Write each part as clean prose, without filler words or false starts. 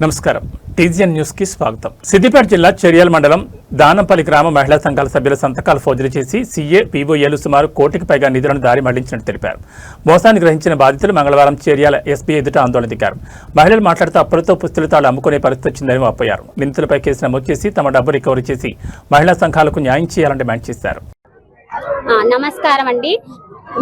నమస్కారం TGN news కి స్వాగతం. సిద్దిపేట జిల్లా చెర్యాల మండలం దానంపల్లి గ్రామ మహిళా సంఘాల సభ్యుల సంతకాలు ఫోర్జరీ చేసి సీఏ పీఓఏలు సుమారు కోటికి పైగా నిధులను దారి మళ్లించినట్టు తెలిపారు. మోసాన్ని గ్రహించిన బాధితులు మంగళవారం చెర్యాల ఎస్పీ ఎదుట ఆందోళన దిగారు. మహిళలు మాట్లాడుతూ అప్పులతో పుస్తులు తాళు అమ్ముకునే పరిస్థితి వచ్చిందని వాపోయారు. నిందితులపై కేసు నమోదు చేసి తమ డబ్బు రికవరీ చేసి మహిళా సంఘాలకు న్యాయం చేయాలని డిమాండ్ చేశారు. నమస్కారం అండి.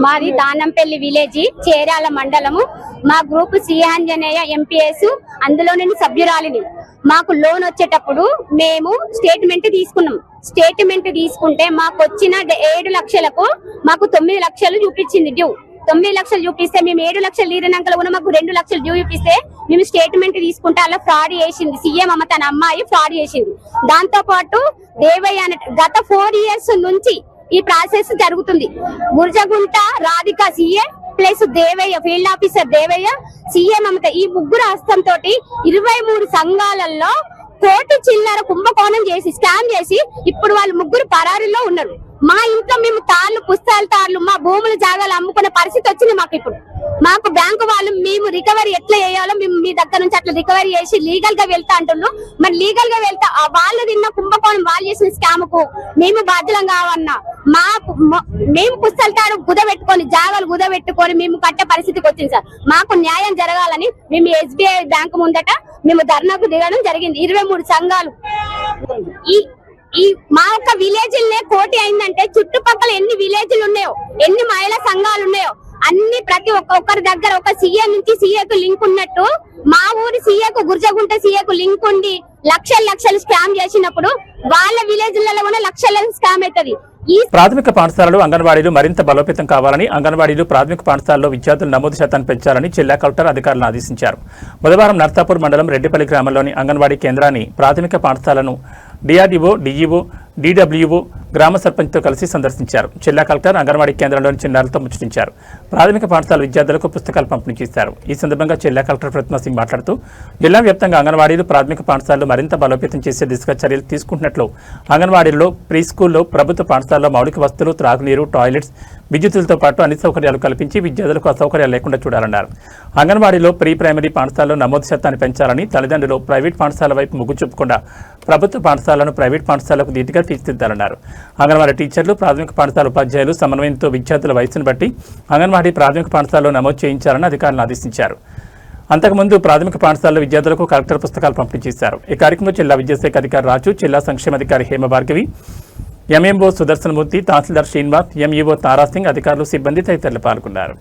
మాది దానంపల్లి విలేజ్ చేరాల మండలము. మా గ్రూప్ సి ఆంజనేయ ఎంపీఎస్, అందులో నేను సభ్యురాలిని. మాకు లోన్ వచ్చేటప్పుడు మేము స్టేట్మెంట్ తీసుకున్నాం. స్టేట్మెంట్ తీసుకుంటే మాకు వచ్చిన 7 లక్షలకు మాకు 9 లక్షలు చూపించింది డ్యూ. 9 లక్షలు చూపిస్తే మేము 7 లక్షలు తీరినాక కూడా మాకు 2 లక్షలు డ్యూ చూపిస్తే మేము స్టేట్మెంట్ తీసుకుంటే అలా ఫ్రాడ్ చేసింది. సీఎం అమ్మ తన అమ్మాయి ఫ్రాడ్ చేసింది. దాంతో పాటు దేవయ్య గత 4 years నుంచి ఈ ప్రాసెస్ జరుగుతుంది. Gurjagunta Radhika CA plus Devaiah field officer Devaiah, CA Mamata, ఈ ముగ్గురు హస్తంతో 23 సంఘాలలో కోటి చిల్లర కుంభకోణం చేసి స్కామ్ చేసి ఇప్పుడు వాళ్ళు ముగ్గురు పరారీలో ఉన్నారు. మా ఇంట్లో మేము తాళ్ళు పుస్తకాలు తాళ్ళు మా భూముల జాగాలు అమ్ముకునే పరిస్థితి వచ్చింది. మాకు బ్యాంకు వాళ్ళు మేము రికవరీ ఎట్లా చేయాలో మేము మీ దగ్గర నుంచి అట్లా రికవరీ చేసి లీగల్ గా వెళ్తా అంటున్నాం. మరి లీగల్ గా వెళ్తా వాళ్ళు తిన్న కుంభకోణం వాళ్ళు చేసిన స్కామ్ కు మేము బాధ్యులం కావన్నా. మేము పుస్తకాలు తాడు గుదబెట్టుకొని జాగాలు గుదబెట్టుకొని మేము కట్టే పరిస్థితికి వచ్చింది సార్. మాకు న్యాయం జరగాలని మేము ఎస్బీఐ బ్యాంకు ముందట మేము ధర్నాకు దిగడం జరిగింది. 23 సంఘాలు ఈ మా యొక్క విలేజ్ కోటి అయిందంటే చుట్టుపక్కల ఎన్ని విలేజ్లు ఉన్నాయో, ఎన్ని మహిళా సంఘాలు ఉన్నాయో అన్ని ప్రతి ఒక్కరి దగ్గర ఒక సీఏ నుంచి సీఏకు లింక్ ఉన్నట్టు మా ఊరి సీఏకు గుర్జగుంట సీఏకు లింక్ ఉండి లక్షలు స్కామ్ చేసినప్పుడు వాళ్ళ విలేజ్లలో కూడా లక్షల స్కామ్ అవుతుంది. ప్రాథమిక పాఠశాలలు అంగన్వాడీలు మరింత బలోపేతం కావాలని, అంగన్వాడీలు ప్రాథమిక పాఠశాలలో విద్యార్థుల నమోదు శాతాన్ని పెంచాలని జిల్లా కలెక్టర్ అధికారులను ఆదేశించారు. బుధవారం నర్సాపూర్ మండలం రెడ్డిపల్లి గ్రామంలోని అంగన్వాడీ కేంద్రాన్ని ప్రాథమిక పాఠశాలను డిఆర్డీఓ, డీఈఓ, డీడబ్ల్యూఓ, గ్రామ సర్పంచ్తో కలిసి సందర్శించారు. జిల్లా కలెక్టర్ అంగన్వాడీ కేంద్రంలోని చిన్నారులతో ముచ్చటించారు. ప్రాథమిక పాఠశాల విద్యార్థులకు పుస్తకాలు పంపిణీ చేశారు. ఈ సందర్భంగా జిల్లా కలెక్టర్ ప్రతిమా సింగ్ మాట్లాడుతూ జిల్లా వ్యాప్తంగా అంగన్వాడీలు ప్రాథమిక పాఠశాలలు మరింత బలోపేతం చేసే దిశగా చర్యలు తీసుకుంటున్నట్లు, అంగన్వాడీల్లో, ప్రీ స్కూల్లో, ప్రభుత్వ పాఠశాలలో మౌలిక వసతులు, త్రాగునీరు, టాయిలెట్స్, విద్యుత్తులతో పాటు అన్ని సౌకర్యాలు కల్పించి విద్యార్థులకు అసౌకర్యాలు లేకుండా చూడాలన్నారు. అంగన్వాడీలో ప్రీ ప్రైమరీ పాఠశాలలో నమోదు శాతాన్ని పెంచాలని, తల్లిదండ్రులు ప్రైవేట్ పాఠశాల వైపు మొగ్గు చూపకుండా ప్రభుత్వ పాఠశాలను ప్రైవేట్ పాఠశాలకు ధీటుగా తీర్చిదిద్దాలన్నారు. అంగన్వాడీ టీచర్లు, ప్రాథమిక పాఠశాల ఉపాధ్యాయులు సమన్వయంతో విద్యార్థుల వయసును బట్టి అంగన్వాడీ ప్రాథమిక పాఠశాలలో నమోదు చేయించాలని అధికారులను ఆదేశించారు. అంతకుముందు ప్రాథమిక పాఠశాలలో విద్యార్థులకు కలెక్టర్ పుస్తకాలు పంపిణీ చేశారు. ఈ కార్యక్రమంలో జిల్లా విద్యాశాఖ అధికారి రాజు, జిల్లా సంక్షేమాధికారి హేమభార్గవి, ఎంఎంఓ సుదర్శనమూర్తి, తహసీల్దార్ శ్రీనివాస్, ఎంఈఓ తారాసింగ్, అధికారులు, సిబ్బంది తదితరులు పాల్గొన్నారు.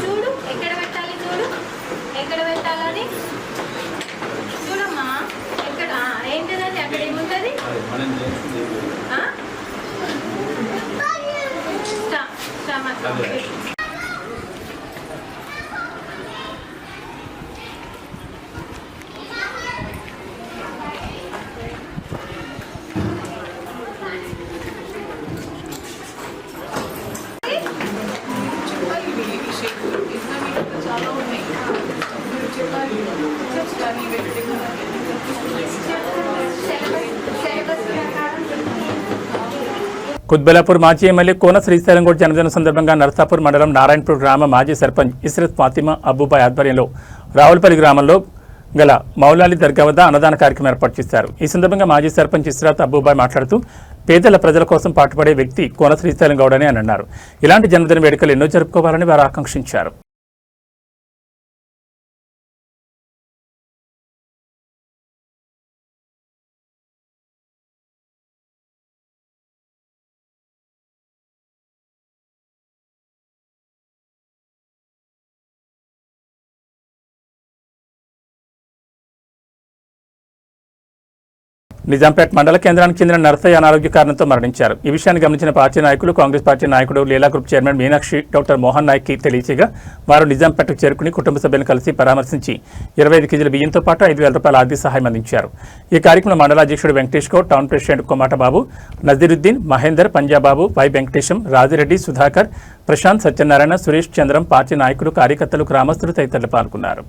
చూడు ఎక్కడ పెట్టాలి, చూడు ఎక్కడ పెట్టాలని చూడమ్మా. ఎక్కడ ఏంటిదండి అక్కడ ఏముంటుంది? కుత్బలాపూర్ మాజీ ఎమ్మెల్యే కోన శ్రీశైలం గౌడ్ జన్మదినం సందర్భంగా నర్సాపూర్ మండలం నారాయణపూర్ గ్రామ మాజీ సర్పంచ్ ఇస్రత్ ఫాతిమా అబ్బుబాయ్ ఆధ్వర్యంలో రావులపల్లి గ్రామంలో గల మౌలాలి దర్గా వద్ద అన్నదాన కార్యక్రమం ఏర్పాటు చేశారు. ఈ సందర్భంగా మాజీ సర్పంచ్ ఇస్రత్ అబ్బుబాయ్ మాట్లాడుతూ పేదల ప్రజల కోసం పాటుపడే వ్యక్తి కోన శ్రీశైలం గౌడ్ అని అన్నారు. ఇలాంటి జన్మదిన వేడుకలు ఎన్నో జరుపుకోవాలని వారు ఆకాంక్షించారు. నిజాంపేట్ మండల కేంద్రానికి చెందిన నర్సయ్య అనారోగ్య కారణంతో మరణించారు. ఈ విషయాన్ని గమనించిన పార్టీ నాయకులు కాంగ్రెస్ పార్టీ నాయకుడు Leela group chairman Meenakshi doctor Mohan నాయక్కి తెలియచేయగా వారు నిజాంపేటకు చేరుకుని కుటుంబ సభ్యులను కలిసి పరామర్శించి 25 కేజీల బియ్యంతో పాటు 5,000 రూపాయల ఆర్థిక సహాయం అందించారు. ఈ కార్యక్రమంలో మండల అధ్యక్షుడు Venkatesh Goud, town president Komatababu, Nazeeruddin, Mahender, Panjababu, Y Venkatesham, Rajireddy, Sudhakar, Prashanth, Satyanarayana, Suresh, Chandram, party నాయకులు, కార్యకర్తలు, గ్రామస్తులు తదితరులు పాల్గొన్నారు.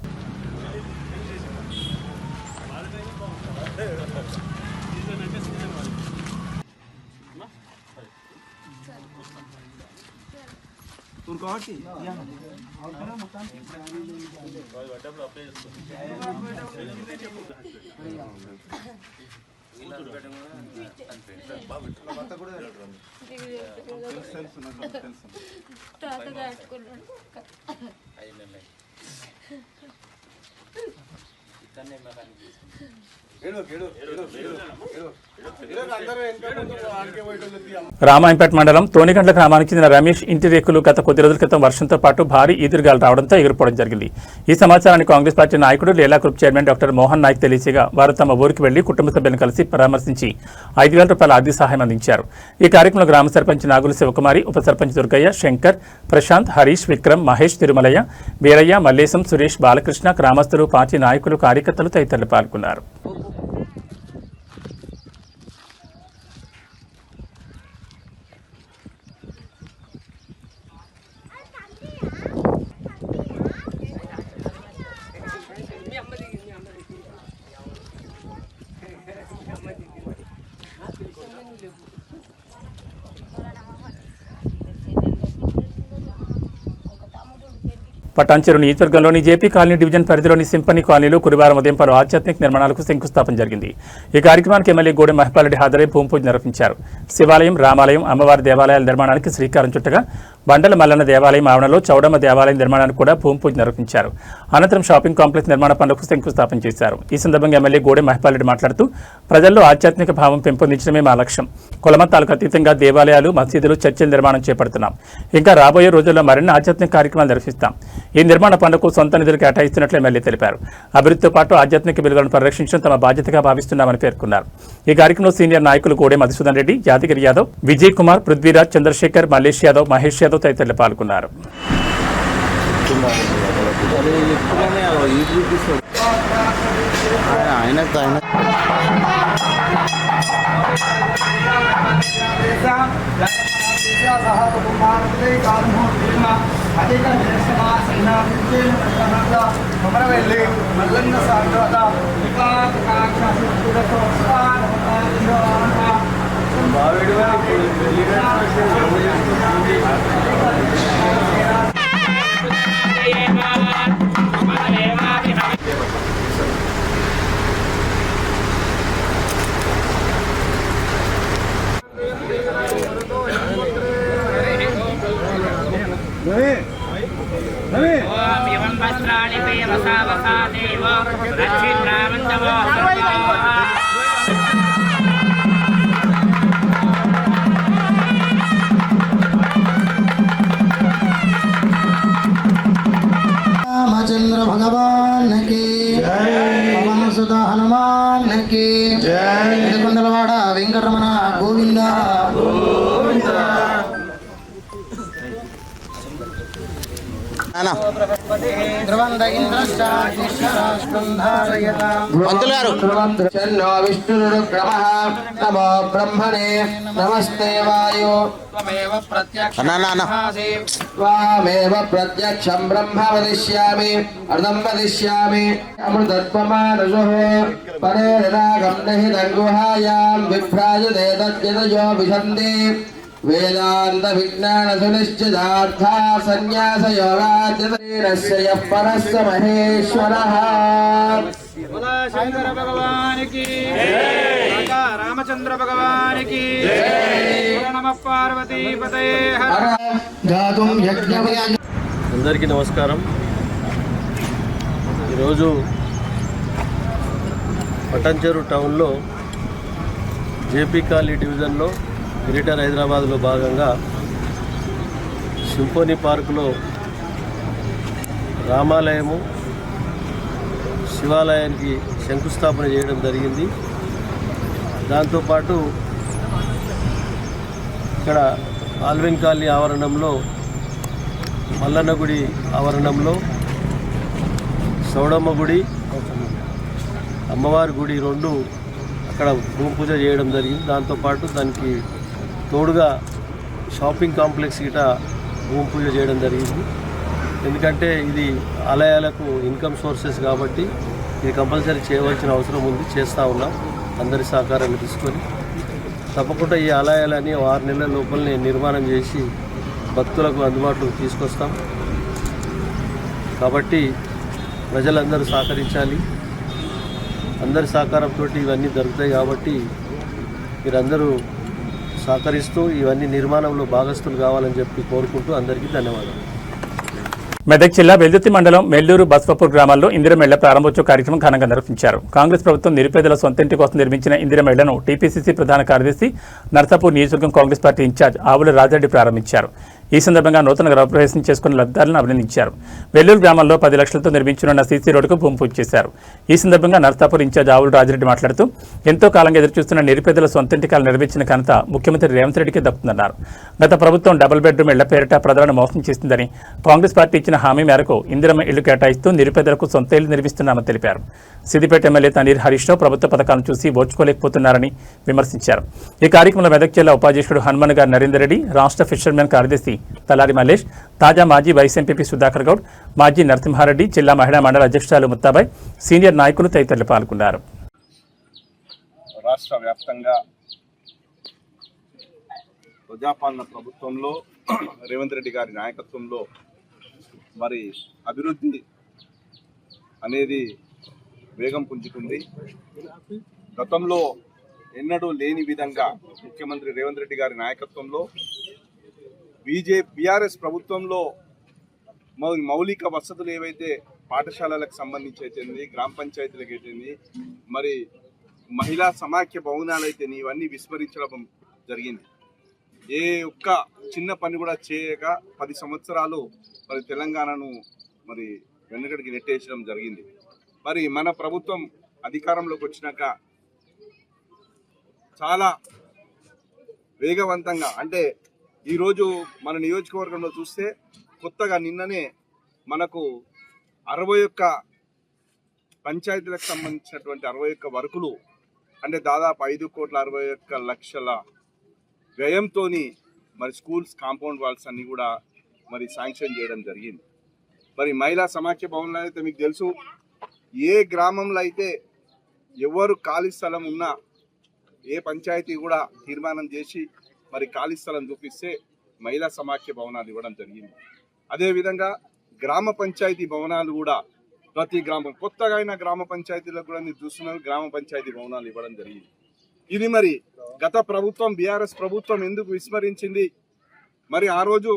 రామాయంపేట మండలం తోనిగండ్ల గ్రామానికి చెందిన రమేష్ ఇంటి రేకులు గత కొద్ది రోజుల క్రితం వర్షంతో పాటు భారీ ఈదురుగాలు రావడంతో ఎగిరిపోవడం జరిగింది. ఈ సమాచారాన్ని కాంగ్రెస్ పార్టీ నాయకుడు Leela group chairman doctor Mohan Nayak తెలియచేయగా వారు తమ ఊరికి వెళ్లి కుటుంబ సభ్యులను కలిసి పరామర్శించి 5,000 రూపాయల ఆర్థిక సహాయం అందించారు. ఈ కార్యక్రమంలో గ్రామ సర్పంచ్ నాగుల శివకుమారి, ఉప సర్పంచ్ దుర్గయ్య, శంకర్, ప్రశాంత్, హరీష్, విక్రమ్, మహేష్, తిరుమలయ్య, వీరయ్య, మల్లేశం, సురేష్, బాలకృష్ణ, గ్రామస్తులు, పార్టీ నాయకులు, కార్యకర్తలు తదితరులు పాల్గొన్నారు. పటాన్చెరు నియోజకవర్గంలోని జేపీ కాలనీ డివిజన్ పరిధిలోని సింపనీ కాలనీలో గురువారం ఉదయం పలు ఆధ్యాత్మిక నిర్మాణాలకు శంకుస్థాపన జరిగింది. ఈ కార్యక్రమానికి ఎమ్మెల్యే గూడెం మహిపాల్ రెడ్డి హాజరై భూమి పూజ నిర్వహించారు. శివాలయం, రామాలయం, అమ్మవారి దేవాలయాల నిర్మాణానికి శ్రీకారం చుట్టగా బండల మల్లన్న దేవాలయం ఆవరణలో చౌడమ్మ దేవాలయం నిర్మాణానికి కూడా భూమి పూజ నిర్వహించారు. అనంతరం షాపింగ్ కాంప్లెక్స్ నిర్మాణ పనులకు శంకుస్థాపన చేశారు. ఈ సందర్భంగా ఎమ్మెల్యే గూడెం మహిపాల్ రెడ్డి మాట్లాడుతూ ప్రజల్లో ఆధ్యాత్మిక భావం పెంపొందించడమే మా లక్ష్యం. కులమతాలకు అతీతంగా దేవాలయాలు, మసీదులు, చర్చిల నిర్మాణం చేపడుతున్నాం. ఇంకా రాబోయే రోజుల్లో మరిన్ని ఆధ్యాత్మిక కార్యక్రమాలు నిర్వహిస్తాం. ఈ నిర్మాణ పనులకు సొంత నిధులు కేటాయిస్తున్నట్లు ఎమ్మెల్యే తెలిపారు. అభివృద్ధితో పాటు ఆధ్యాత్మిక విలువలను పరిరక్షించడం తమ బాధ్యతగా భావిస్తున్నామని పేర్కొన్నారు. ఈ కార్యక్రమంలో సీనియర్ నాయకులు గూడెం మధుసూదన్ రెడ్డి, యాదగిరి యాదవ్, విజయ్ కుమార్, పృథ్వీరాజ్, చంద్రశేఖర్, మల్లేష్ యాదవ్, మహేష్ యాదవ్ తదితరులు పాల్గొన్నారు. रामचंद्र भगवान की पवन सुत हनुमान की कुंडलवाड़ वेंकटरमण गोविंद नमो ब्रह्मणे नमस्ते वायु त्वमेव प्रत्यक्षं ब्रह्म वदिष्यामि अर्धं वदिष्यामि अमृतत्वमानसुः परे रागं निहितं गुहायां विभ्राजते तद्यतयो विशन्ति वेदांत विज्ञान सुनिश्चितार्था संन्यास योगाद्यस्य यः परस्य महेश्वरः। शंकर भगवान की जय, रामचंद्र भगवान की जय, नमः पार्वती पतये हर। అందరికీ నమస్కారం. ఈరోజు పటాన్చెరు టౌన్లో జేపీ కాలనీ డివిజన్లో గ్రేటర్ హైదరాబాద్లో భాగంగా సింఫోనీ పార్కులో రామాలయము, శివాలయానికి శంకుస్థాపన చేయడం జరిగింది. దాంతోపాటు ఇక్కడ ఆల్విన్ కాలనీ ఆవరణంలో మల్లన్న గుడి ఆవరణంలో సౌడమ్మ గుడి అమ్మవారి గుడి రెండు అక్కడ భూమి పూజ చేయడం జరిగింది. దాంతోపాటు దానికి తోడుగా షాపింగ్ కాంప్లెక్స్ గిట భూమి పూజ చేయడం జరిగింది. ఎందుకంటే ఇది ఆలయాలకు ఇన్కమ్ సోర్సెస్ కాబట్టి ఇది కంపల్సరీ చేయవలసిన అవసరం ఉంది. చేస్తూ ఉన్నాం అందరి సహకారాన్ని తీసుకొని. తప్పకుండా ఈ ఆలయాలని 6 నెలల లోపలనే నిర్మాణం చేసి భక్తులకు అందుబాటులోకి తీసుకొస్తాం. కాబట్టి ప్రజలందరూ సహకరించాలి. అందరి సహకారంతో ఇవన్నీ జరుగుతాయి కాబట్టి మీరందరూ సహకరిస్తూ ఇవన్నీ నిర్మాణంలో భాగస్తులు కావాలని చెప్పి కోరుకుంటూ అందరికీ ధన్యవాదాలు. మెదక్ జిల్లా వెల్దుర్తి మండలం మెల్లూరు బస్వాపూర్ గ్రామాల్లో ఇందిరమ్మ ఇళ్ల ప్రారంభోత్సవ కార్యక్రమం ఘనంగా నిర్వహించారు. కాంగ్రెస్ ప్రభుత్వం నిరుపేదల సొంత ఇంటి కోసం నిర్మించిన ఇందిరమ్మ ఇళ్లను టీపీసీసీ ప్రధాన కార్యదర్శి నర్సాపూర్ నియోజకవర్గం కాంగ్రెస్ పార్టీ ఇన్ఛార్జ్ ఆవుల రాజారెడ్డి ప్రారంభించారు. ఈ సందర్భంగా నూతన గృహప్రవేశం చేసుకున్న లబ్ధిదారులను అభినందించారు. వెల్లూరు గ్రామంలో 10 లక్షలతో నిర్మించనున్న సీసీ రోడ్డుకు భూమి పూజ చేశారు. ఈ సందర్భంగా నర్సాపూర్ ఇన్ఛార్జ్ ఆవుల రాజారెడ్డి మాట్లాడుతూ ఎంతో కాలంగా ఎదురుచూస్తున్న నిరుపేదల సొంత ఇంటికాలు నిర్మించిన ఘనత ముఖ్యమంత్రి రేవంత్ రెడ్డికి దక్కుతుందన్నారు. గత ప్రభుత్వం డబుల్ బెడ్రూమ్ ఇళ్ల పేరిట ప్రజలను మోసం చేసిందని, కాంగ్రెస్ పార్టీ ఇచ్చిన హామీ మేరకు ఇందిరమ్మ ఇళ్లు కేటాయిస్తూ నిరుపేదలకు సొంత ఇళ్లు నిర్మిస్తున్నామని తెలిపారు. సిద్దిపేట ఎమ్మెల్యే తన్నీర్ హరీష్ రావు ప్రభుత్వ పథకాలను చూసి ఓర్చుకోలేకపోతున్నారని విమర్శించారు. ఈ కార్యక్రమంలో మెదక్ జిల్లా ఉపాధ్యక్షుడు హనుమన్ గారి నరేందర్ రెడ్డి, రాష్ట్ర ఫిషర్మెన్ కార్యదర్శి తలారి మల్లేష్, తాజా మాజీ వైస్ ఎంపీపీ సుధాకర్ గౌడ్, మాజీ నరసింహారెడ్డి, జిల్లా మహిళా మండల అధ్యక్షురాలు ముత్తాబాయ్, సీనియర్ నాయకులు తదితరులు పాల్గొన్నారు. రాష్ట్ర వ్యాప్తంగా ప్రజాపాలన ప్రభుత్వంలో రేవంత్ రెడ్డి గారి నాయకత్వంలో మరి అభివృద్ధి అనేది వేగం పుంజుకుంది. గతంలో ఎన్నడూ లేని విధంగా ముఖ్యమంత్రి రేవంత్ రెడ్డి గారి నాయకత్వంలో బీఆర్ఎస్ ప్రభుత్వంలో మౌలిక వసతులు ఏవైతే పాఠశాలలకు సంబంధించి అయితేంది, గ్రామ పంచాయతీలకు అయితేంది, మరి మహిళా సమాఖ్య భవనాలు అయితే ఇవన్నీ విస్మరించడం జరిగింది. ఏ ఒక్క చిన్న పని కూడా చేయక 10 సంవత్సరాలు మరి తెలంగాణను మరి వెనుకడికి నెట్టేసడం జరిగింది. మరి మన ప్రభుత్వం అధికారంలోకి వచ్చినాక చాలా వేగవంతంగా, అంటే ఈరోజు మన నియోజకవర్గంలో చూస్తే కొత్తగా నిన్ననే మనకు 61 పంచాయతీలకు సంబంధించినటువంటి 61 వర్కులు, అంటే దాదాపు 5,61,00,000 వ్యయంతో మరి స్కూల్స్ కాంపౌండ్ వాల్స్ అన్నీ కూడా మరి శాంక్షన్ చేయడం జరిగింది. మరి మహిళా సమాఖ్య భవన్లో అయితే మీకు తెలుసు, ఏ గ్రామంలో అయితే ఎవరు ఖాళీ స్థలం ఉన్నా ఏ పంచాయతీ కూడా తీర్మానం చేసి మరి ఖాళీ స్థలం చూపిస్తే మహిళా సమాఖ్య భవనాలు ఇవ్వడం జరిగింది. అదేవిధంగా గ్రామ పంచాయతీ భవనాలు కూడా ప్రతి గ్రామం, కొత్తగా అయిన గ్రామ పంచాయతీలకు కూడా మీరు చూస్తున్నారు, గ్రామ పంచాయతీ భవనాలు ఇవ్వడం జరిగింది. ఇది మరి గత ప్రభుత్వం బీఆర్ఎస్ ప్రభుత్వం ఎందుకు విస్మరించింది? మరి ఆ రోజు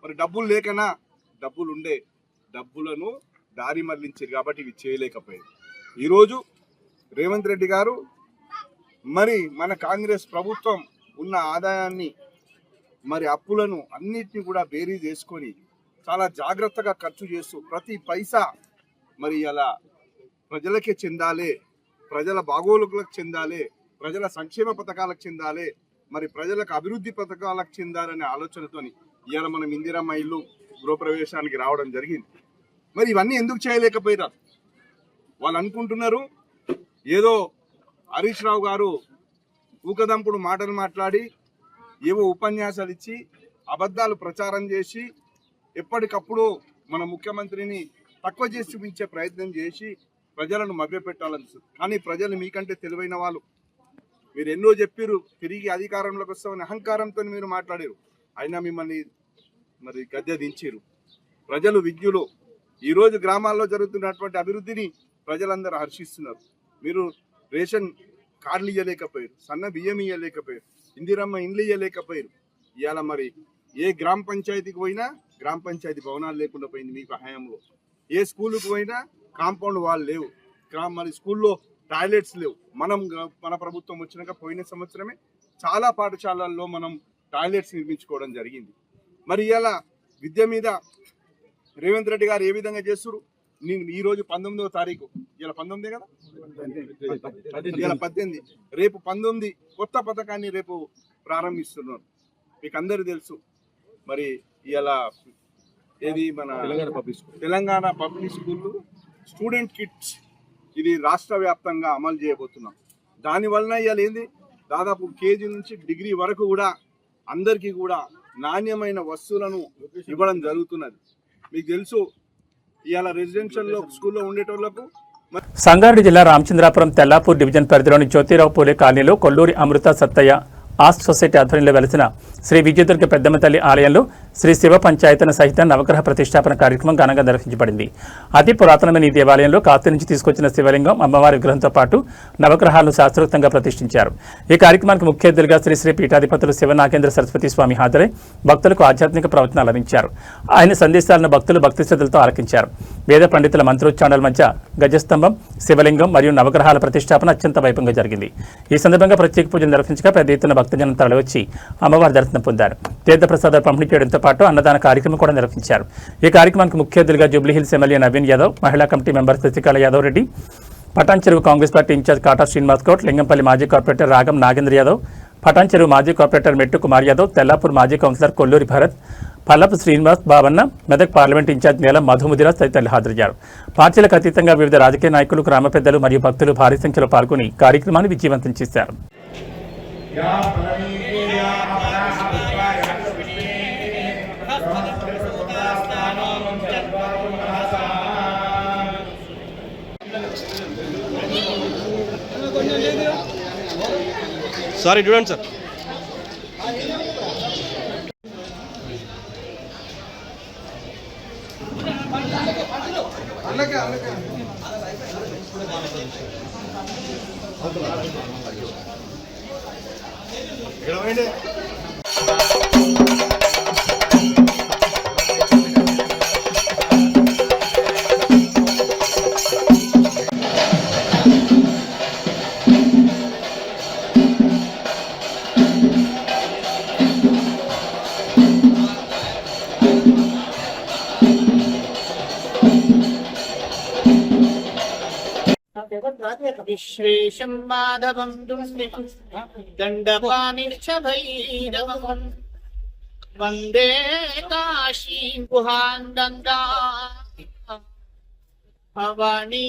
మరి డబ్బులు లేకనా, డబ్బులు ఉండే డబ్బులను దారి మళ్లించారు కాబట్టి ఇవి చేయలేకపోయారు. ఈరోజు రేవంత్ రెడ్డి గారు మరి మన కాంగ్రెస్ ప్రభుత్వం ఉన్న ఆదాయాన్ని మరి అప్పులను అన్నిటిని కూడా బేరీ చేసుకొని చాలా జాగ్రత్తగా ఖర్చు చేస్తూ ప్రతి పైసా మరి అలా ప్రజలకే చెందాలి, ప్రజల బాగోగులకు చెందాలి, ప్రజల సంక్షేమ పథకాలకు చెందాలి, మరి ప్రజలకు అభివృద్ధి పథకాలకు చెందాలనే ఆలోచనతోని ఇవాళ మనం ఇందిరమ్మ ఇల్లు గృహప్రవేశానికి రావడం జరిగింది. మరి ఇవన్నీ ఎందుకు చేయలేకపోయారు? వాళ్ళు అనుకుంటున్నారు ఏదో హరీష్ రావు గారు ఊకదంపుడు మాటలు మాట్లాడి ఏవో ఉపన్యాసాలు ఇచ్చి అబద్ధాలు ప్రచారం చేసి ఎప్పటికప్పుడు మన ముఖ్యమంత్రిని తక్కువ చేసి చూపించే ప్రయత్నం చేసి ప్రజలను మభ్యపెట్టాలని. కానీ ప్రజలు మీకంటే తెలివైన వాళ్ళు, మీరు ఎన్నో చెప్పారు, తిరిగి అధికారంలోకి వస్తామని అహంకారంతో మీరు మాట్లాడారు, అయినా మిమ్మల్ని మరి గద్దె దించారు. ప్రజలు విజ్ఞులు. ఈరోజు గ్రామాల్లో జరుగుతున్నటువంటి అభివృద్ధిని ప్రజలందరూ హర్షిస్తున్నారు. మీరు రేషన్ కార్డులు ఇవ్వలేకపోయారు, సన్న బియ్యం ఇవ్వలేకపోయారు, ఇందిరమ్మ ఇండ్లు ఇవ్వలేకపోయారు. ఇవాళ మరి ఏ గ్రామ పంచాయతీకి పోయినా గ్రామ పంచాయతీ భవనాలు లేకుండా పోయింది మీకు హయాంలో. ఏ స్కూలుకు పోయినా కాంపౌండ్ వాల్ లేవు, మరి స్కూల్లో టాయిలెట్స్ లేవు. మన ప్రభుత్వం వచ్చినాక పోయిన సంవత్సరమే చాలా పాఠశాలల్లో మనం టాయిలెట్స్ నిర్మించుకోవడం జరిగింది. మరి ఇవాళ విద్య మీద రేవంత్ రెడ్డి గారు ఏ విధంగా చేస్తున్నారు? నేను ఈరోజు 19వ తారీఖు, ఇలా 19 కదా, ఇవాళ 18, రేపు 19 కొత్త పథకాన్ని రేపు ప్రారంభిస్తున్నారు. మీకు అందరూ తెలుసు. మరి ఇవాళ ఏది మన Telangana public school student kits ఇది రాష్ట్ర వ్యాప్తంగా అమలు చేయబోతున్నాం. దానివలన ఇవాళ ఏంది దాదాపు కేజీ నుంచి డిగ్రీ వరకు కూడా అందరికీ కూడా నాణ్యమైన వస్తువులను ఇవ్వడం జరుగుతున్నది. మీకు తెలుసు ఇవాళ రెసిడెన్షియల్ స్కూల్లో ఉండేటోళ్లకు సంగారెడ్డి జిల్లా రామచంద్రాపురం తెల్లాపూర్ డివిజన్ పరిధిలోని జ్యోతిరావు పూలే కాలనీలో కొల్లూరి అమృత సత్తయ్య ఆస్ట్ సొసైటీ ఆధ్వర్యంలో వెలిసిన శ్రీ విజయదుర్గ పెద్దమ్మ తల్లి ఆలయంలో శ్రీ శివ పంచాయతన సహిత నవగ్రహ ప్రతిష్టాపన కార్యక్రమం ఘనంగా నిర్వహించబడింది. అతి పురాతనమైన ఈ దేవాలయంలో కాశీ నుంచి తీసుకొచ్చిన శివలింగం, అమ్మవారి విగ్రహంతో పాటు నవగ్రహాలను శాస్త్రోక్తంగా ప్రతిష్ఠించారు. ఈ కార్యక్రమానికి ముఖ్య అతిథులుగా శ్రీ పీఠాధిపతులు శివనాగేంద్ర సరస్వతి స్వామి హాజరై భక్తులకు ఆధ్యాత్మిక ప్రవచనాలు అందించారు. ఆయన సందేశాలను భక్తులు భక్తి శ్రద్ధలతో ఆలకించారు. వేద పండితుల మంత్రోచ్చారణల మధ్య గజస్తంభం, శివలింగం మరియు నవగ్రహాల ప్రతిష్టాపన అత్యంత వైభవంగా జరిగింది. ఈ సందర్భంగా ప్రత్యేక పూజలు నిర్వహించగా పెద్ద ఎత్తున భక్తజనం తరలివచ్చి అమ్మవారి దర్శనం పొందారు. తీర్థప్రసాదాలు పంపిణీ చేయడంతో పాటు అన్నదాన కార్యక్రమం కూడా నిర్వహించారు. ఈ కార్యక్రమానికి ముఖ్య అతిథులుగా జూబ్లీహిల్స్ ఎమ్మెల్యే నవీన్ యాదవ్, మహిళా కమిటీ మెంబర్ శశికళ యాదవ్ రెడ్డి, పటాన్ చెరువు కాంగ్రెస్ పార్టీ ఇన్ఛార్జ్ కాటా శ్రీనివాస్ గౌడ్, లింగంపల్లి మాజీ కార్పొరేటర్ రాగం నాగేంద్ర యాదవ్, పటాన్ చెరువు మాజీ కార్పొరేటర్ మెట్టు కుమార్ యాదవ్, తెల్లాపూర్ మాజీ కౌన్సిలర్ కొల్లూరి భరత్, పల్లపు శ్రీనివాస్ బాబన్న, మెదక్ పార్లమెంట్ ఇన్ఛార్జ్ నేల మధుముదిరా తదితరులు హాజరయ్యారు. పార్టీలకు అతీతంగా వివిధ రాజకీయ నాయకులు, గ్రామ పెద్దలు మరియు భక్తులు భారీ సంఖ్యలో పాల్గొని కార్యక్రమాన్ని విజయవంతం చేశారు. సారీ చూడండి సార్. విశ్వేశం మాధవం దండపాణిశ్చ భైరవం వందే కాశీం గుహాన్ గంగా భవానీ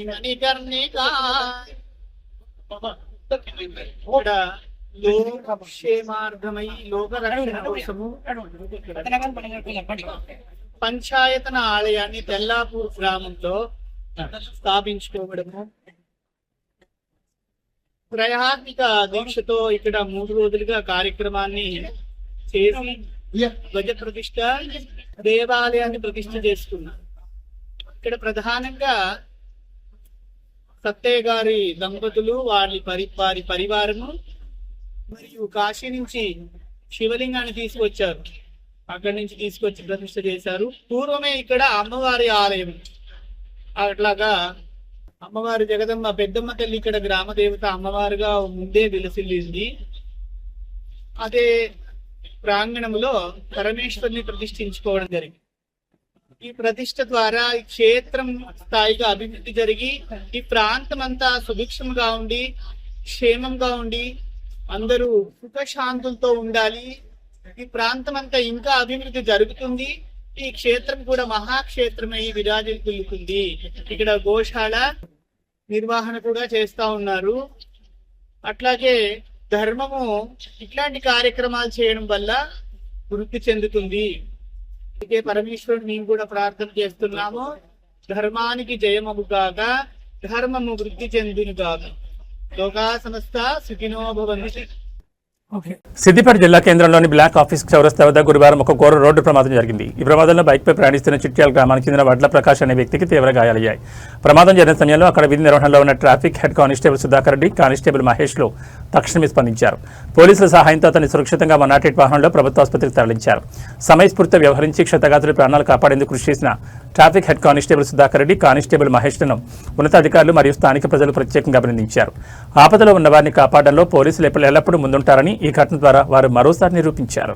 మణికర్ణికా. లోకక్షేమార్థమై లోకరక్షణ కోసము పంచాయతన ఆలయాన్ని తెల్లాపూర్ గ్రామంలో స్థాపించుకోవడము, త్రయాత్మిక దీక్షతో ఇక్కడ 3 రోజులుగా కార్యక్రమాన్ని చేసి ధ్వజ ప్రతిష్ట, దేవాలయాన్ని ప్రతిష్ఠ చేసుకున్నారు. ఇక్కడ ప్రధానంగా సత్తయ్య గారి దంపతులు, వారి పరివారము మరియు కాశీ నుంచి శివలింగాన్ని తీసుకొచ్చారు. అక్కడి నుంచి తీసుకొచ్చి ప్రతిష్ఠ చేశారు. పూర్వమే ఇక్కడ అమ్మవారి ఆలయం, అట్లాగా అమ్మవారి జగదమ్మ పెద్దమ్మ తల్లి ఇక్కడ గ్రామ దేవత అమ్మవారుగా ముందే విలసిల్లింది. అదే ప్రాంగణంలో పరమేశ్వరుని ప్రతిష్ఠించుకోవడం జరిగింది. ఈ ప్రతిష్ఠ ద్వారా ఈ క్షేత్రం స్థాయిగా అభివృద్ధి జరిగి ఈ ప్రాంతం అంతా సుభిక్షంగా ఉండి క్షేమంగా ఉండి అందరూ సుఖశాంతులతో ఉండాలి. ఈ ప్రాంతం అంతా ఇంకా అభివృద్ధి జరుగుతుంది. ఈ క్షేత్రం కూడా మహాక్షేత్రమై విరాజిల్లుతుంది. ఇక్కడ గోశాల నిర్వహణ కూడా చేస్తా ఉన్నారు. అట్లాగే ధర్మము ఇట్లాంటి కార్యక్రమాలు చేయడం వల్ల వృద్ధి చెందుతుంది. అందుకే పరమేశ్వరుడు మేము కూడా ప్రార్థన చేస్తున్నాము, ధర్మానికి జయమము కాక ధర్మము వృద్ధి చెందును కాక. లోకా సమస్త సుఖినో భవంతు. సిద్దిపేట జిల్లా కేంద్రంలోని బ్లాక్ ఆఫీస్ చౌరస్తా వద్ద గురువారం ఒక ఘోర రోడ్డు ప్రమాదం జరిగింది. ఈ ప్రమాదంలో బైక్పై ప్రయాణిస్తున్న చిట్యాల గ్రామానికి చెందిన వడ్ల ప్రకాష్ అనే వ్యక్తికి తీవ్ర గాయాలయ్యాయి. ప్రమాదం జరిగిన సమయంలో అక్కడ విధి నిర్వహణలో ఉన్న traffic head constable Sudhakar Reddy, constable మహేష్లు తక్షణమే స్పందించారు. పోలీసుల సహాయంతో అతన్ని సురక్షితంగా 108 వాహనంలో ప్రభుత్వ ఆసుపత్రికి తరలించారు. సమయస్ఫూర్తితో వ్యవహరించి క్షతగాత్రుల ప్రాణాలు కాపాడేందుకు కృషి చేసిన traffic head constable Sudhakar Reddy, constable మహేష్లను ఉన్నతాధికారులు మరియు స్థానిక ప్రజలు ప్రత్యేకంగా అభినందించారు. ఆపదలో ఉన్న వారిని కాపాడడంలో పోలీసులు ఎల్లప్పుడూ ముందుంటారని ఈ ఘటన ద్వారా వారు మరోసారి నిరూపించారు.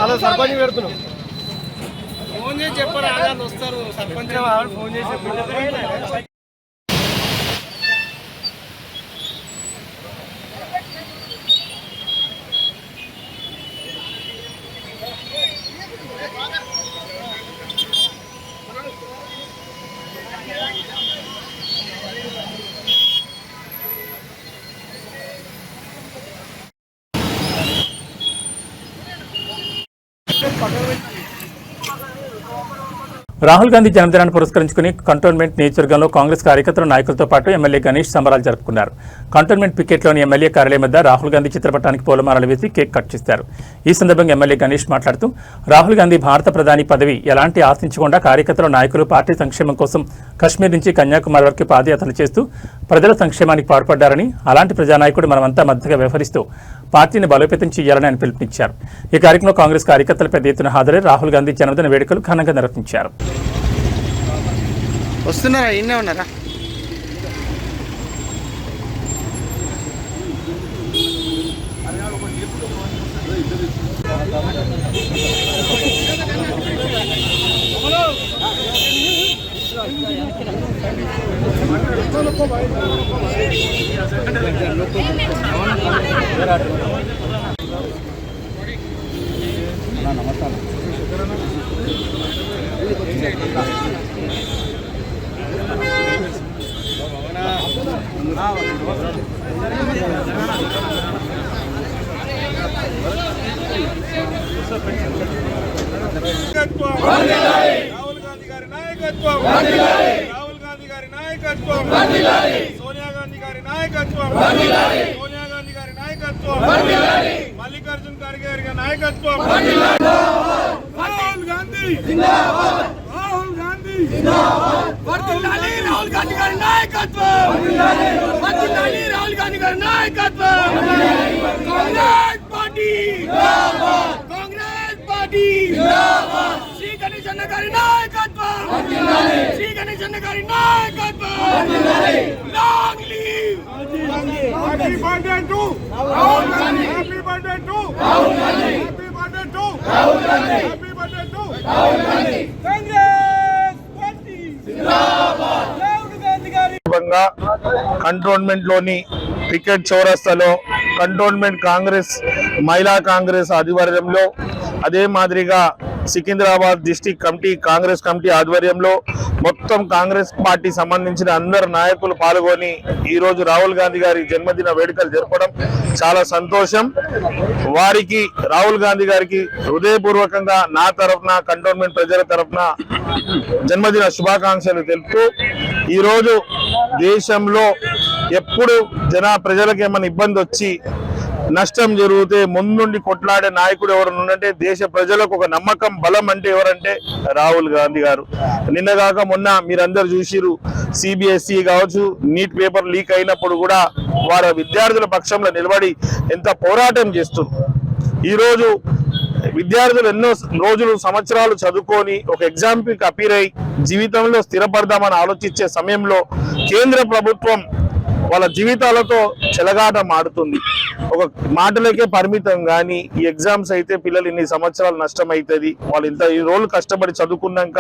అలా సర్పంచ్ పెడుతున్నాం ఫోన్ చేసి చెప్పారు ఆగాలు వస్తారు సర్పంచ్ ఫోన్ చేసి రాహుల్ గాంధీ జన్మదినాన్ని పురస్కరించుకుని కంటోన్మెంట్ నియోజకవర్గంలో కాంగ్రెస్ కార్యకర్తల నాయకులతో పాటు ఎమ్మెల్యే గణేష్ సంబరాలు జరుపుకున్నారు. కంటోన్మెంట్ పికెట్లోని ఎమ్మెల్యే కార్యాలయం వద్ద రాహుల్ గాంధీ చిత్రపటానికి పూలమాలలు వేసి కేక్ కట్ చేశారు. ఈ సందర్భంగా ఎమ్మెల్యే గణేష్ మాట్లాడుతూ రాహుల్ గాంధీ భారత ప్రధాని పదవి ఎలాంటి ఆశించకుండా కార్యకర్తల నాయకులు పార్టీ సంక్షేమం కోసం కశ్మీర్ నుంచి కన్యాకుమారి వరకు పాదయాత్రలు చేస్తూ ప్రజల సంక్షేమానికి పాటుపడ్డారని, అలాంటి ప్రజానాయకుడు మనమంతా మద్దతుగా వ్యవహరిస్తూ పార్టీని బలోపేతం చేయాలని ఆయన పిలుపునిచ్చారు. ఈ కార్యక్రమంలో కాంగ్రెస్ కార్యకర్తలు పెద్ద ఎత్తున హాజరై రాహుల్ గాంధీ జన్మదిన వేడుకలు ఘనంగా నిర్వహించారు. వస్తున్నారా ఇన్నే ఉన్నారా రాహుల్ గాంధీ గారి నాయకత్వం, రాహుల్ గాంధీ గారి నాయకత్వం, సోనియా గాంధీ గారి నాయకత్వం, సోనియా గాంధీ గారి నాయకత్వం, మల్లికార్జున ఖర్గే గారి నాయకత్వం. రాహుల్ గాంధీ జిందాబాద్, రాహుల్ గాంధీ జిందాబాద్, వర్ధిల్లాలి రాహుల్ గాంధీ గారి నాయకత్వం, వర్ధిల్లాలి రాహుల్ గాంధీ గారి నాయకత్వం. కాంగ్రెస్ పార్టీ జిందాబాద్, కాంగ్రెస్ పార్టీ జిందాబాద్. శ్రీ గణేష్ అన్న గారి నాయకత్వం, శ్రీ గణేష్ అన్న గారి నాయకత్వం. Long live happy birthday to Rahul Gandhi, happy birthday to Rahul Gandhi, happy birthday to Rahul Gandhi, happy birthday to Rahul Gandhi. Congress party జిందాబాద్. రాహుల్ గాంధీ గారి కంటోన్మెంట్ లోని పికెట్ చౌరస్తాలో కంటోన్మెంట్ కాంగ్రెస్ మహిళా కాంగ్రెస్ ఆధ్వర్యంలో, అదే మాదిరిగా Secunderabad district committee Congress committee ఆధ్వర్యంలో మొత్తం కాంగ్రెస్ పార్టీ సంబంధించిన అందరు నాయకులు పాల్గొని ఈరోజు రాహుల్ గాంధీ గారి జన్మదిన వేడుకలు జరపడం చాలా సంతోషం. వారికి రాహుల్ గాంధీ గారికి హృదయపూర్వకంగా నా తరఫున కంటోన్మెంట్ ప్రజల తరఫున జన్మదిన శుభాకాంక్షలు తెలుపుతూ, ఈరోజు దేశంలో ఎప్పుడు ప్రజలకు ఏమైనా ఇబ్బంది వచ్చి నష్టం జరిగితే ముందుండి కొట్లాడే నాయకుడు ఎవరు ఉందంటే దేశ ప్రజలకు ఒక నమ్మకం బలం అంటే ఎవరంటే రాహుల్ గాంధీ గారు. నిన్నగాక మొన్న మీరందరూ చూసిరు, సిబిఎస్ఈ కావచ్చు నీట్ పేపర్ లీక్ అయినప్పుడు కూడా వారు విద్యార్థుల పక్షంలో నిలబడి ఎంత పోరాటం చేస్తున్నారు. ఈరోజు విద్యార్థులు ఎన్నో రోజులు సంవత్సరాలు చదువుకొని ఒక ఎగ్జామ్కి అపీర్ అయి జీవితంలో స్థిరపడదామని ఆలోచించే సమయంలో కేంద్ర ప్రభుత్వం వాళ్ళ జీవితాలతో చెలగాటం ఆడుతుంది. ఒక మాటలకే పరిమితం కానీ ఈ ఎగ్జామ్స్ అయితే పిల్లలు ఇన్ని సంవత్సరాలు నష్టం అవుతుంది. వాళ్ళు ఇంత ఈ రోజులు కష్టపడి చదువుకున్నాక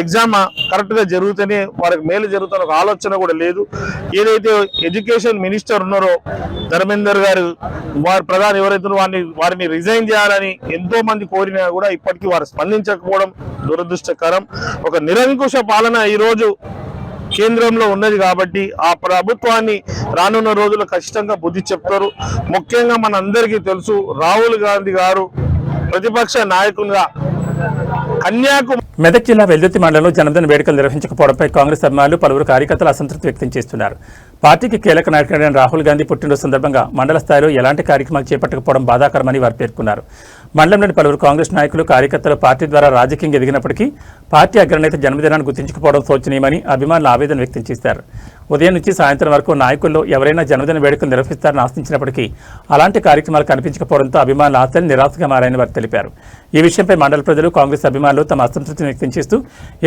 ఎగ్జామ్ కరెక్ట్గా జరుగుతూనే వారికి మేలు జరుగుతున్న ఒక ఆలోచన కూడా లేదు. ఏదైతే ఎడ్యుకేషన్ మినిస్టర్ ఉన్నారో ధర్మేందర్ గారు, వారి ప్రధాని ఎవరైతే వారిని రిజైన్ చేయాలని ఎంతో మంది కోరినా కూడా ఇప్పటికీ వారు స్పందించకపోవడం దురదృష్టకరం. ఒక నిరంకుశ పాలన ఈరోజు కేంద్రంలో ఉన్నది కాబట్టి ఆ ప్రభుత్వాన్ని రానున్న రోజుల్లో ఖచ్చితంగా బుద్ధి చెప్తారు. ముఖ్యంగా మన అందరికీ తెలుసు, రాహుల్ గాంధీ గారు ప్రతిపక్ష నాయకునిగా మెదక్ జిల్లా వెల్దుర్తి మండలంలో జన్మదిన వేడుకలు నిర్వహించకపోవడంపై కాంగ్రెస్ అభిమానులు పలువురు కార్యకర్తలు అసంతృప్తి వ్యక్తం చేస్తున్నారు. పార్టీకి కీలక నాయకుడైన రాహుల్ గాంధీ పుట్టినరోజు సందర్భంగా మండల స్థాయిలో ఎలాంటి కార్యక్రమాలు చేపట్టకపోవడం బాధాకరమని వారు పేర్కొన్నారు. మండలంలోని పలువురు కాంగ్రెస్ నాయకులు కార్యకర్తలు పార్టీ ద్వారా రాజకీయంగా ఎదిగినప్పటికీ పార్టీ అగ్రనేత జన్మదినాన్ని గుర్తించకపోవడం శోచనీయమని అభిమానులు ఆవేదన వ్యక్తం చేశారు. ఉదయం నుంచి సాయంత్రం వరకు నాయకుల్లో ఎవరైనా జన్మదిన వేడుకలు నిర్వహిస్తారని ఆశించినప్పటికీ అలాంటి కార్యక్రమాలు కనిపించకపోవడంతో అభిమానుల ఆశలు నిరాశగా మారాయని వారు తెలిపారు. ఈ విషయంపై మండల ప్రజలు కాంగ్రెస్ అభిమానులు తమ అసంతృప్తిని వ్యక్తం చేస్తూ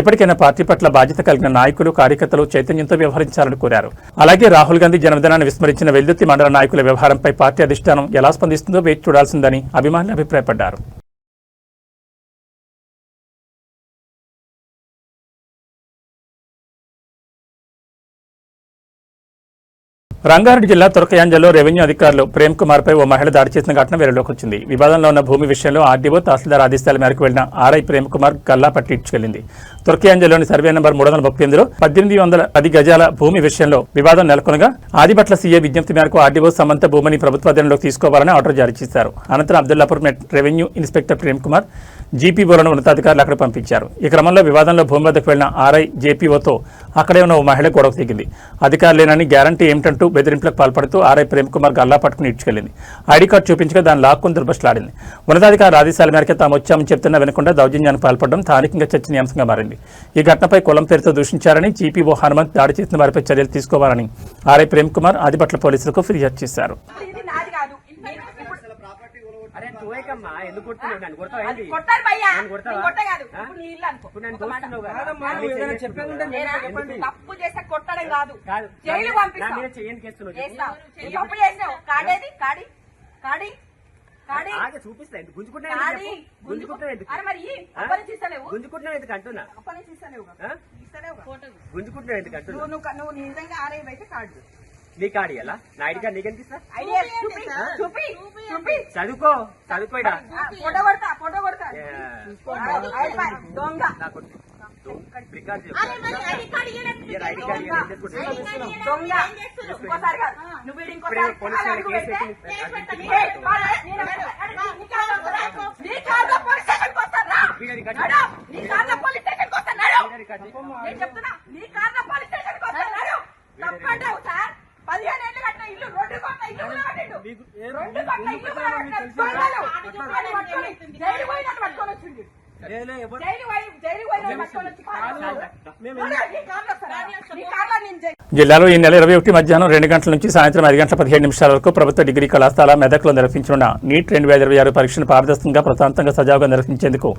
ఇప్పటికైనా పార్టీ పట్ల బాధ్యత కలిగిన నాయకులు కార్యకర్తలు చైతన్యంతో వ్యవహరించాలని కోరారు. అలాగే రాహుల్ గాంధీ జన్మదినాన్ని విస్మరించిన వెల్దుర్తి మండల నాయకుల వ్యవహారంపై పార్టీ అధిష్టానం ఎలా స్పందిస్తుందో వేచి చూడాల్సిందని అభిమానులు అభిప్రాయపడ్డారు. రంగారెడ్డి జిల్లా తురకయాంజల్లో రెవెన్యూ అధికారులు ప్రేమ్ కుమార్ పై ఓ మహిళ దాడి చేసిన ఘటన వెలుగులోకి వచ్చింది. వివాదంలో ఉన్న భూమి విషయంలో ఆర్డీఓ తహసీల్దార్ ఆదేశాల మేరకు వెళ్లిన ఆర్ఐ ప్రేమ్ కుమార్ గల్లాపట్టి ఇచ్చుకెళ్లింది. తురకయాంజల్లోని సర్వే నెంబర్ 338లో 1810 గజాల భూమి విషయంలో వివాదం నెలకొనగా ఆదిబట్ల సీఏ విజ్ఞప్తి మేరకు ఆర్డీఓ సమంత భూమిని ప్రభుత్వ అధీనంలోకి తీసుకోవాలని ఆర్డర్ జారీ చేశారు. అనంతరం అబ్దుల్లాపూర్ రెవెన్యూ ఇన్స్పెక్టర్ ప్రేమ్ కుమార్ జీపీఓలను ఉన్నతాధికారులు అక్కడ పంపించారు. ఈ క్రమంలో వివాదంలో భూమి వద్దకు వెళ్లిన ఆర్ఐ జేపీఓతో అక్కడే ఉన్న ఓ మహిళ గొడవకు దిగింది. అధికారులేనని గ్యారంటీ ఏమిటంటూ బెదిరింపులకు పాల్పడుతూ ఆర్ఐ ప్రేమ్ కుమార్ గల్లా పట్టుకుని ఇడ్చుకెళ్లింది. ఐడి కార్డు చూపించగా దాన్ని లాక్కుని దుర్భట్లాడింది. ఉన్నతాధికారుల ఆదేశాల మేరకు తాము వచ్చామని చెప్తున్నా వినకుండా దౌర్జన్యానికి పాల్పడడం స్థానికంగా చర్చనీయాంశంగా మారింది. ఈ ఘటనపై కులం పేరుతో దూషించారని జీపీఓ హనుమంత్ దాడి చేసిన వారిపై చర్యలు తీసుకోవాలని ఆర్ఐ ప్రేమ్ కుమార్ ఆదిబట్ల పోలీసులకు ఫిర్యాదు చేశారు. తప్పు చేస్తే కొట్టడం కాదు, జైలు పంపిస్తాం. తప్పు చేసినావు కాడేది కాడి కాడి కాడి చూపిస్తా. మరి అప్పనిచ్చిస్తలేవు, గుంజుకుంటున్నావు ఎందుకు అంటున్నా? అప్పనిచ్చిస్తలేవు, గుంజుకుంటున్నావు ఎందుకు అంటున్నా? నువ్వు నిజంగా ఆరేవి అయితే కార్డు నీ కాడి ఎలా నా ఐడి కార్డు నీకు అనిపిస్తా? చదువుకో చదువుకోడా ఫోటో కొడతా ఫోటో కొడతా దొంగ చెప్తున్నా నీ కారణం పోలీస్ స్టేషన్ కి వస్తున్నాడు. తప్పంటావు సార్, 15 ఏళ్ళు కట్టిన ఇల్లు రోడ్డు కొట్టిన ఇల్లు కూడా కట్టిండు. రోడ్డు కొట్టిన ఇల్లు కూడా జైలు పోయినట్టు పట్టుకొని వచ్చింది. జిల్లాలో ఈ నెల 21 మధ్యాహ్నం 2 గంటల నుంచి సాయంత్రం 5 గంటల 15 నిమిషాల వరకు ప్రభుత్వ డిగ్రీ కళాశాల మెదక్లో నిర్వహించనున్న నీట్ 2026 పరీక్షను పారదర్శకంగా ప్రశాంతంగా సజావుగా నిర్వహించేందుకు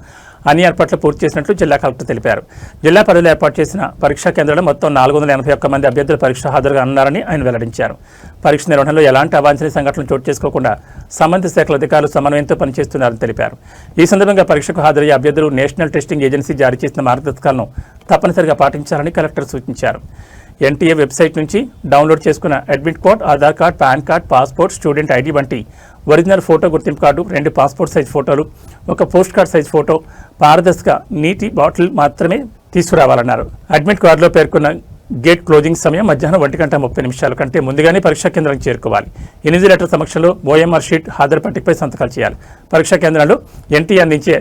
అన్ని ఏర్పాట్లు పూర్తి చేసినట్లు జిల్లా కలెక్టర్ తెలిపారు. జిల్లా పరిధిలో ఏర్పాటు చేసిన పరీక్షా కేంద్రంలో మొత్తం 481 మంది అభ్యర్థులు పరీక్ష హాజరుగా ఉన్నారని ఆయన వెల్లడించారు. పరీక్ష నిర్వహణలో ఎలాంటి అవాంఛనీయ సంఘటనలు చోటు చేసుకోకుండా సంబంధిత శాఖల అధికారులు సమన్వయంతో పనిచేస్తున్నారని తెలిపారు. ఈ సందర్భంగా పరీక్షకు హాజరయ్యే అభ్యర్థులు నేషనల్ టెస్టింగ్ ఏజెన్సీ జారీ చేసిన మార్గదర్శకాలను తప్పనిసరిగా పాటించాలని కలెక్టర్ సూచించారు. ఎన్టీఏ వెబ్సైట్ నుంచి డౌన్లోడ్ చేసుకున్న admit card, Aadhaar card, pan card, passport, student ID వంటి ఒరిజినల్ ఫోటో గుర్తింపు కార్డు, 2 పాస్పోర్ట్ సైజ్ ఫోటోలు, 1 పోస్ట్ కార్డ్ సైజ్ ఫోటో, పారదర్శక నీటి బాటిల్ మాత్రమే తీసుకురావాలన్నారు. అడ్మిట్ కార్డులో పేర్కొన్న గేట్ క్లోజింగ్ సమయం మధ్యాహ్నం 1:30 కంటే ముందుగానే పరీక్షా కేంద్రానికి చేరుకోవాలి. ఇన్విజిలేటర్ సమక్షంలో ఓఎంఆర్ షీట్, హాజరు పట్టికపై సంతకాలు చేయాలి. పరీక్షా కేంద్రాల్లో ఎన్టీఏ అందించే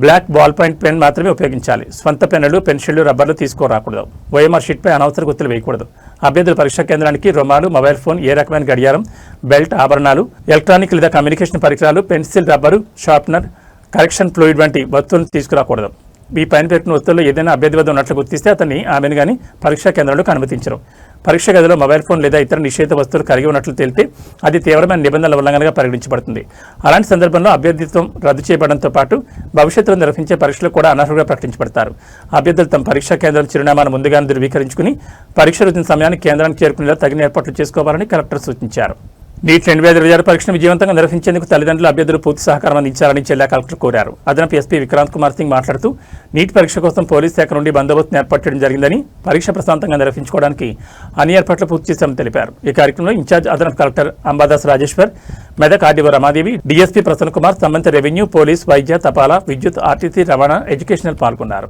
బ్లాక్ బాల్ పాయింట్ పెన్ మాత్రమే ఉపయోగించాలి. స్వంత పెన్నులు, పెన్సిళ్లు, రబ్బర్లు తీసుకురాకూడదు. ఓఎంఆర్ షీట్పై అనవసర గుర్తులు వేయకూడదు. అభ్యర్థులు పరీక్షా కేంద్రానికి రుమాలు, మొబైల్ ఫోన్, ఏ రకమైన గడియారం, బెల్ట్, ఆభరణాలు, ఎలక్ట్రానిక్ లేదా కమ్యూనికేషన్ పరికరాలు, pencil, rubber, sharpener, correction fluid వంటి వస్తువులను తీసుకురాకూడదు. ఈ పైన పేర్కొన్న వస్తువుల్లో ఏదైనా అభ్యర్థి వద్ద ఉన్నట్లు గుర్తిస్తే అతన్ని ఆమెను కానీ పరీక్షా కేంద్రంలోకి అనుమతించరు. పరీక్ష గదిలో మొబైల్ ఫోన్ లేదా ఇతర నిషేధ వస్తువులు కలిగి ఉన్నట్లు తేలితే అది తీవ్రమైన నిబంధనల ఉల్లంఘనగా పరిగణించబడుతుంది. అలాంటి సందర్భంలో అభ్యర్థిత్వం రద్దు చేయబడంతో పాటు భవిష్యత్తులో నిర్వహించే పరీక్షలు కూడా అనర్హులుగా ప్రకటించబడతారు. అభ్యర్థులు తమ పరీక్షా కేంద్రం చిరునామాను ముందుగానే ధృవీకరించుకుని పరీక్ష రోజున సమయానికి కేంద్రానికి చేరుకునేలా తగిన ఏర్పాట్లు చేసుకోవాలని కలెక్టర్ సూచించారు. నీట్ 2026 పరీక్షను విజయవంతంగా నిర్వహించేందుకు తల్లిదండ్రులు, అభ్యర్థులు పూర్తి సహకారం అందించాలని జిల్లా కలెక్టర్ కోరారు. అదనపు ఎస్పీ విక్రాంత్ కుమార్ సింగ్ మాట్లాడుతూ నీట్ పరీక్ష కోసం పోలీస్ శాఖ నుండి బందోబస్తును ఏర్పాటు చేయడం జరిగిందని, పరీక్ష ప్రశాంతంగా నిర్వహించుకోవడానికి అన్ని ఏర్పాట్లు పూర్తి చేశామని తెలిపారు. ఈ కార్యక్రమంలో ఇన్ఛార్జ్ అదనపు collector Ambadas Rajeshwar, Medak RDO Ramadevi, DSP Prasanna Kumar, సంబంధిత రెవెన్యూ, పోలీస్, వైద్య, తపాలా, విద్యుత్, ఆర్టీసీ, రవాణా, ఎడ్యుకేషనల్ పాల్గొన్నారు.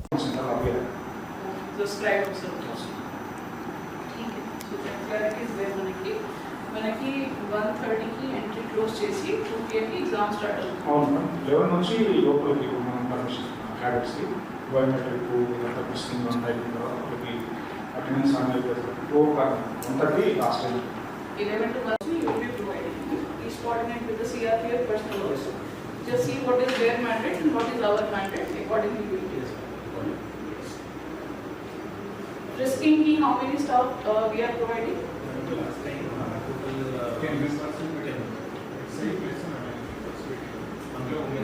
మనకి 1:30కి ఎంట్రీ క్లోజ్ చేసి 2 PM ఎగ్జామ్ స్టార్ట్ అవుతుంది. అవును మ్యామ్, 11 నుంచి లోపలికి మనం పర్మిషన్ క్యాడెట్స్కి బయోమెట్రిక్ ఇదంతా మిస్సింగ్ ఉంటాయి. వాళ్ళకి ఫైనాన్స్ హ్యాండిల్ చేస్తారు. 1:30 last time. 11 to 1 you will be providing. Please coordinate with the CRPF personnel also. Just see what is their mandate and what is our mandate. Accordingly we will do. Risking ki how many staff we are providing?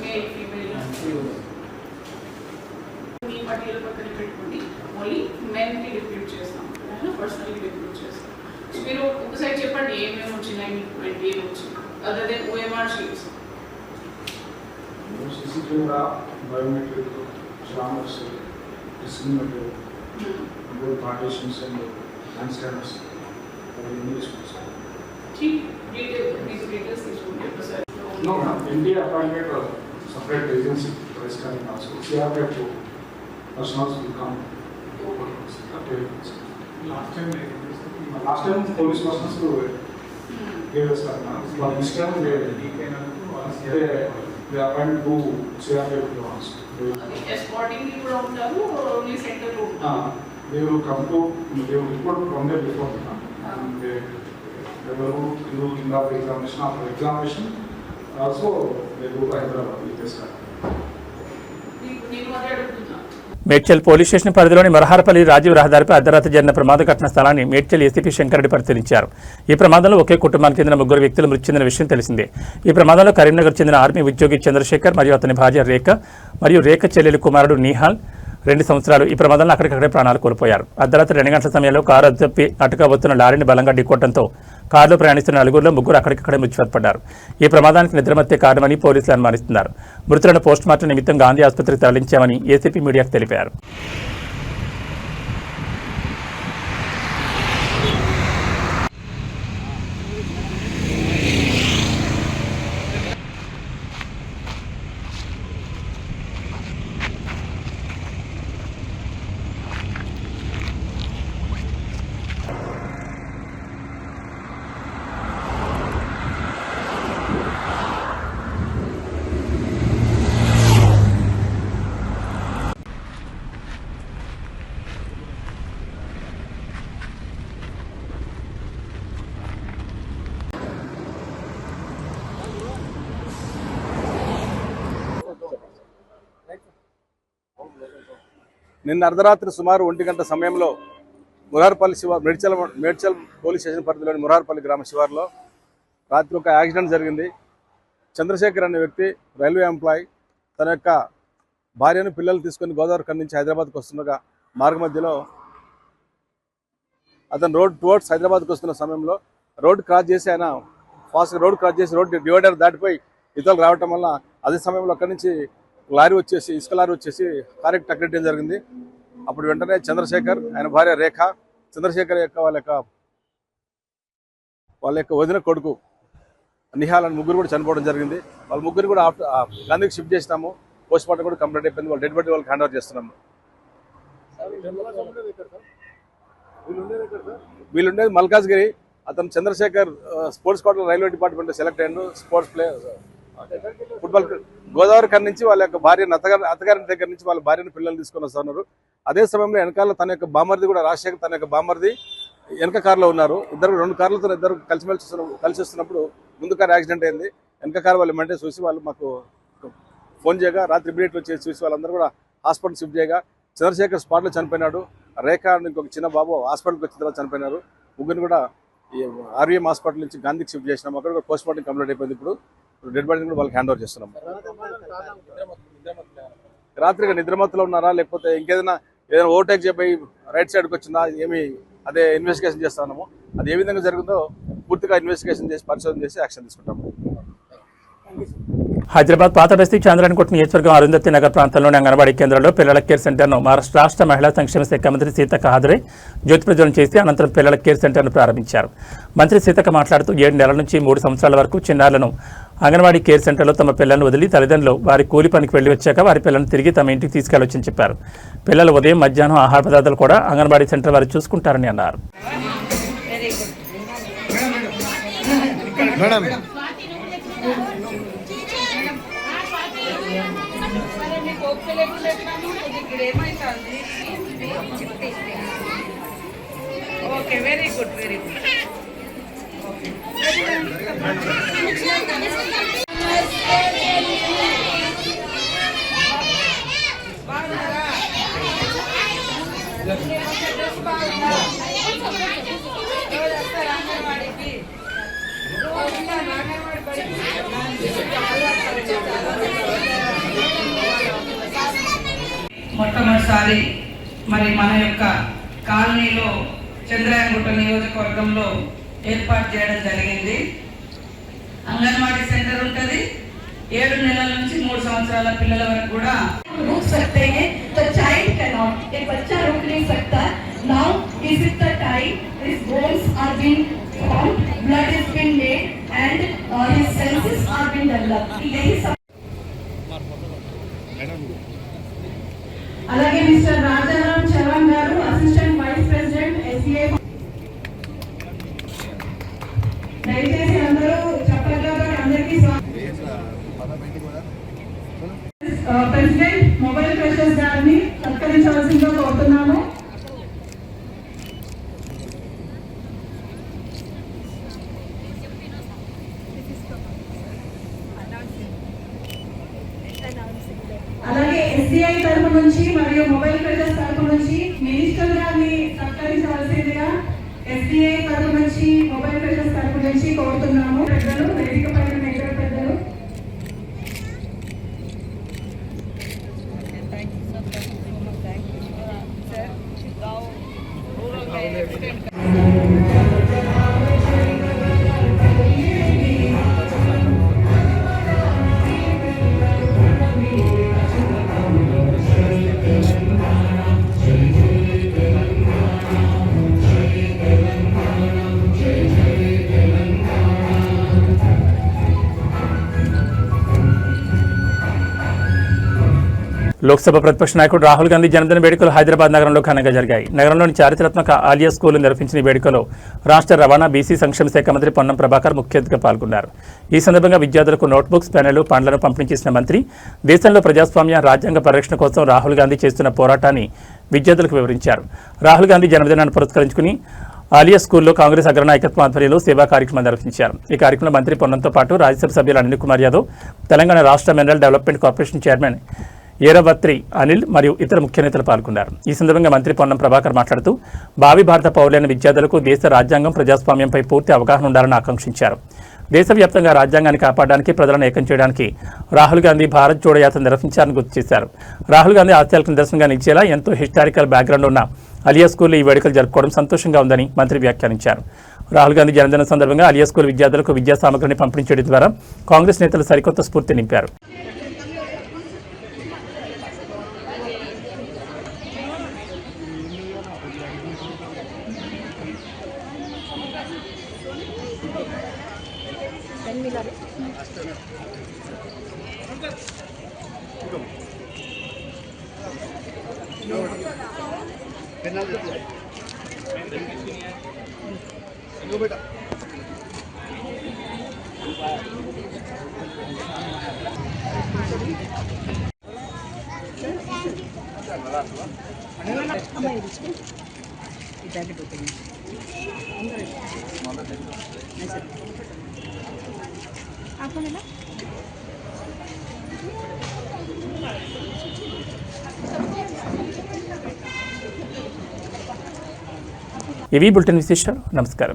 Male, female. Me material పక్కన పెట్టుకోండి. Only men కి recruit చేస్తాం. Personal recruit చేస్తాం. మీరు ఒకసారి చెప్పండి ఏమేమి వచ్చినాయి మీకు 20 ఏమి వచ్చింది other than OMR sheets. CC camera, biometric, slammers, డిస్కింగ్ మెటీరియల్, partitions and handstands. ठीक details తీసుకుంటే ఒకసారి. No, India appointed a separate agency for this kind of also. CRPF personnel will come. Last time police personnel gave us that. But this time they appointed to CRPF also. Escorting కి కూడా ఉంటారు only centre లో ఉంటారు. They will come to, they will report from there before and they will do in the examination. After examination, also they go to Hyderabad with this guy. Medchal police station పరిధిలోని మరహారపల్లి రాజీవ్ రహదారిపై అర్ధరాత్రి జరిగిన ప్రమాద ఘటన స్థలాన్ని Medchal ACP Shankar Reddy పరిశీలించారు. ఈ ప్రమాదంలో ఒకే కుటుంబానికి చెందిన 3 వ్యక్తులు మృతి చెందిన విషయం తెలిసిందే. ఈ ప్రమాదంలో కరీంనగర్ చెందిన ఆర్మీ ఉద్యోగి చంద్రశేఖర్ మరియు అతని భార్య రేఖ మరియు రేఖ చెల్లెలి కుమారుడు నిహాల్ 2 సంవత్సరాలు ఈ ప్రమాదంలో అక్కడికక్కడే ప్రాణాలు కోల్పోయారు. అర్ధరాత్రి 2 గంటల సమయంలో కారు అద్దెప్పి అటుగా వస్తున్న లారీని బలంగా ఢీకొట్టడంతో కారులో ప్రయాణిస్తున్న 4గురిలో 3 అక్కడికక్కడే మృత్యుపడ్డారు. ఈ ప్రమాదానికి నిద్రమత్తే కారణమని పోలీసులు అనుమానిస్తున్నారు. మృతులను పోస్టుమార్టం నిమిత్తం గాంధీ ఆసుపత్రికి తరలించామని ఏసీపీ మీడియాకు తెలిపారు. నిన్న అర్ధరాత్రి సుమారు 1 గంట సమయంలో మురార్పల్లి మేడ్చల్ పోలీస్ స్టేషన్ పరిధిలోని మురార్పల్లి గ్రామ శివారులో రాత్రి ఒక యాక్సిడెంట్ జరిగింది. చంద్రశేఖర్ అనే వ్యక్తి రైల్వే ఎంప్లాయీ తన యొక్క భార్యను పిల్లలు తీసుకొని గోదావరి నుంచి హైదరాబాద్కు వస్తుండగా మార్గ మధ్యలో అతను టువర్డ్స్ హైదరాబాద్కు వస్తున్న సమయంలో రోడ్ క్రాస్ చేసి ఆయన ఫాస్ట్గా రోడ్ క్రాస్ చేసి రోడ్ డివైడర్ దాటిపోయి ఇతరులు రావటం వల్ల అదే సమయంలో అక్కడి నుంచి లారీ వచ్చేసి ఇసుక లారీ వచ్చేసి కారుకి టక్కరేయడం జరిగింది. అప్పుడు వెంటనే చంద్రశేఖర్ ఆయన భార్య రేఖ చంద్రశేఖర్ యొక్క వాళ్ళ యొక్క వదిన కొడుకు నిహాల్ అని 3 కూడా చనిపోవడం జరిగింది. వాళ్ళ 3 కూడా గాంధీకి షిఫ్ట్ చేసినాము. పోస్ట్ మార్టం కూడా కంప్లీట్ అయిపోయింది. వాళ్ళు డెడ్ బాడీ వాళ్ళకి హ్యాండ్ ఓవర్ చేస్తున్నాము. వీళ్ళుండేది మల్కాజ్గిరి. అతను చంద్రశేఖర్ స్పోర్ట్స్ కోటాలో రైల్వే డిపార్ట్మెంట్ సెలెక్ట్ అయ్యాడు. స్పోర్ట్స్ ప్లేయర్ ఫుట్బాల్ గోదావరి కర్ నుంచి వాళ్ళ యొక్క భార్యను అత్తగారి దగ్గర నుంచి వాళ్ళ భార్యను పిల్లలు తీసుకొని వస్తున్నారు. అదే సమయంలో వెనకాల తన యొక్క బామర్ది కూడా రాజశేఖర్ తన యొక్క బామర్ది వెనక కారులో ఉన్నారు. 2 కార్లతో ఇద్దరు కలిసి వస్తున్నప్పుడు ముందు కారు యాక్సిడెంట్ అయింది. వెనక కారు వాళ్ళు వెంటనే చూసి వాళ్ళు మాకు ఫోన్ చేయగా రాత్రి ఇమీడియట్లో చూసి వాళ్ళందరూ కూడా హాస్పిటల్ షిఫ్ట్ చేయగా చంద్రశేఖర్ స్పాట్లో చనిపోయినాడు. రేఖ ఇంకొక చిన్న బాబు హాస్పిటల్కి వచ్చిన తర్వాత చనిపోయినారు. 3 కూడా ఆర్వీఎం హాస్పిటల్ నుంచి గాంధీకి షిఫ్ట్ చేసినాం. అక్కడ కూడా పోస్ట్ మార్టం కంప్లీట్ అయిపోయింది. ఇప్పుడు డెడ్ బాడీని కూడా వాళ్ళకి హ్యాండ్ ఓవర్ చేస్తున్నాం. రాత్రిగా నిద్రమత్తులో ఉన్నారా లేకపోతే ఇంకేదైనా ఓవర్టేక్ చేయబోయి రైట్ సైడ్కి వచ్చిందా ఏమి అదే ఇన్వెస్టిగేషన్ చేస్తా ఉన్నాము. అది ఏ విధంగా జరుగుతుందో పూర్తిగా ఇన్వెస్టిగేషన్ చేసి పరిశోధన చేసి యాక్షన్ తీసుకుంటాము. హైదరాబాద్ పాత బస్తీ చంద్రాయణకోట నియోజకవర్గం అరుంధతి నగర్ ప్రాంతంలోని అంగన్వాడీ కేంద్రంలో పిల్లల కేర్ సెంటర్ను మహారాష్ట్ర రాష్ట్ర మహిళా సంక్షేమ శాఖ మంత్రి సీతక్క హాజరై జ్యోతి ప్రజ్వలన చేసి అనంతరం పిల్లల కేర్ సెంటర్ను ప్రారంభించారు. మంత్రి సీతక్క మాట్లాడుతూ 7 నెలల నుంచి 3 సంవత్సరాల వరకు చిన్నారులను అంగన్వాడీ కేర్ సెంటర్లో తమ పిల్లలను వదిలి తల్లిదండ్రులు వారి కూలి పనికి వెళ్లి వచ్చాక వారి పిల్లలను తిరిగి తమ ఇంటికి తీసుకెళ్లొచ్చని చెప్పారు. పిల్లలు ఉదయం మధ్యాహ్నం ఆహార పదార్థాలు కూడా అంగన్వాడీ సెంటర్ వారు చూసుకుంటారని అన్నారు. Okay very good very good. మొట్టమొదటిసారి మరి మన యొక్క కాలనీలో చంద్రాయగుట్ట నియోజకవర్గంలో ఏర్పాటు చేయడం జరిగింది. అంగన్వాడీ సెంటర్ ఉంటుంది. 7 నెలల నుంచి 3 సంవత్సరాల పిల్లల వరకు కూడా रुक सकते हैं, तो चाइल्ड कैन नॉट, एक बच्चा रुक नहीं सकता. Now is it the time, his bones are being formed, blood is being made and his senses are being developed. यही सब. అలాగే మిస్టర్ రాజారాం చరణ్ గారు అసిస్టెంట్ వైస్ ప్రెసిడెంట్ ఎస్ఏ. దయచేసి అందరూ చప్పట్లతో అందరికీ ప్రెసిడెంట్ మొబైల్ క్రషర్స్ గారిని సత్కరించవలసిందిగా కోరుతున్నాము. అలాగే ఎస్సీఐ తరఫు నుంచి మరియు మొబైల్ క్రషర్స్ తరఫు నుంచి మినిస్టర్ గారిని సత్కరించవలసిందిగా ఎస్సీఐ తరఫు నుంచి మొబైల్ క్రషర్స్ తరఫు నుంచి కోరుతున్నాము. పెద్దలు వేదిక పైన ఇతర పెద్దలు. లోక్సభ ప్రతిపక్ష నాయకుడు రాహుల్ గాంధీ జన్మదిన వేడుకలు హైదరాబాద్ నగరంలో ఘనంగా జరిగాయి. నగరంలోని చారిత్రాత్మక ఆలియా స్కూల్లో నిర్వహించిన ఈ వేడుకలో రాష్ట్ర రవాణా బీసీ సంక్షేమ శాఖ మంత్రి పొన్నం ప్రభాకర్ ముఖ్య అతిథిగా పాల్గొన్నారు. ఈ సందర్భంగా విద్యార్థులకు నోట్బుక్స్, పెన్నులు, పండ్లను పంపిణీ చేసిన మంత్రి దేశంలో ప్రజాస్వామ్య, రాజ్యాంగ పరిరక్షణ కోసం రాహుల్ గాంధీ చేస్తున్న పోరాటాన్ని విద్యార్థులకు వివరించారు. రాహుల్ గాంధీ జన్మదినాన్ని పురస్కరించుకుని ఆలియా స్కూల్లో కాంగ్రెస్ అగ్రనాయకత్వం ఆధ్వర్యంలో సేవా కార్యక్రమం నిర్వహించారు. ఈ కార్యక్రమంలో మంత్రి పొన్నంతో పాటు రాజ్యసభ సభ్యులు అనిల్ కుమార్ యాదవ్, తెలంగాణ రాష్ట్ర mineral development corporation chairman Eravatri Anil మరియు ఇతర ముఖ్య నేతలు పాల్గొన్నారు. ఈ సందర్భంగా మంత్రి పొన్నం ప్రభాకర్ మాట్లాడుతూ భావి భారత పౌరులైన విద్యార్థులకు దేశ రాజ్యాంగం, ప్రజాస్వామ్యంపై పూర్తి అవగాహన ఉండాలని ఆకాంక్షించారు. దేశవ్యాప్తంగా రాజ్యాంగాన్ని కాపాడడానికి, ప్రజలను ఏకం చేయడానికి రాహుల్ గాంధీ భారత్ జోడో యాత్ర నిర్వహించారని గుర్తు చేశారు. రాహుల్ గాంధీ ఆశయాలకు నిదర్శనంగా నిలిచేలా ఎంతో హిస్టారికల్ బ్యాక్గ్రౌండ్ ఉన్న అలియా స్కూల్లో ఈ వేడుకలు జరుపుకోవడం సంతోషంగా ఉందని మంత్రి వ్యాఖ్యానించారు. రాహుల్ గాంధీ జన్మదినం సందర్భంగా అలియా స్కూల్ విద్యార్థులకు విద్యా సామగ్రిని పంపిణీ చేయడం ద్వారా కాంగ్రెస్ నేతలు సరికొత్త స్ఫూర్తి నింపారు. ఇవి బులెటిన్ విశేషాలు. నమస్కారం.